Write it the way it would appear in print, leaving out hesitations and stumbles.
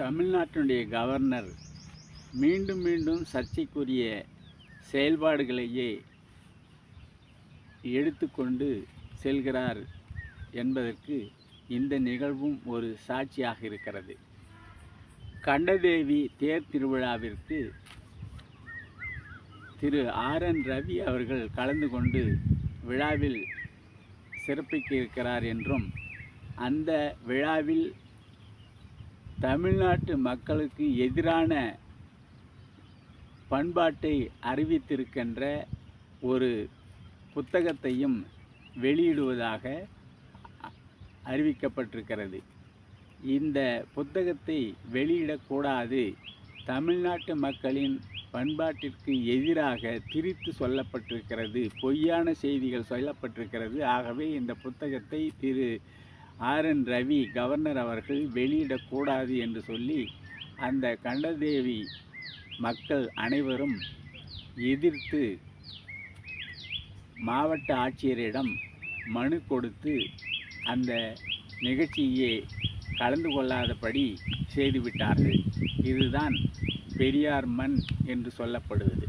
தமிழ்நாட்டினுடைய கவர்னர் மீண்டும் மீண்டும் சர்ச்சைக்குரிய செயல்பாடுகளையே எடுத்துக்கொண்டு செல்கிறார் என்பதற்கு இந்த நிகழ்வும் ஒரு சாட்சியாக இருக்கிறது. கண்டதேவி தேர் திருவிழாவிற்கு திரு RN ரவி அவர்கள் கலந்து கொண்டு விழாவில் சிறப்பிக்க இருக்கிறார் என்றும், அந்த விழாவில் தமிழ்நாட்டு மக்களுக்கு எதிரான பண்பாட்டை அறிவித்திருக்கின்ற ஒரு புத்தகத்தையும் வெளியிடுவதாக அறிவிக்கப்பட்டிருக்கிறது. இந்த புத்தகத்தை வெளியிடக்கூடாது, தமிழ்நாட்டு மக்களின் பண்பாட்டிற்கு எதிராக திரித்து சொல்லப்பட்டிருக்கிறது, பொய்யான செய்திகள் சொல்லப்பட்டிருக்கிறது. ஆகவே இந்த புத்தகத்தை திரு RN ரவி கவர்னர் அவர்கள் வெளியிடக்கூடாது என்று சொல்லி அந்த கண்டதேவி மக்கள் அனைவரும் எதிர்த்து மாவட்ட ஆட்சியரிடம் மனு கொடுத்து அந்த நிகழ்ச்சியை கலந்து கொள்ளாதபடி செய்துவிட்டார்கள். இதுதான் பெரியார் மண் என்று சொல்லப்படுவது.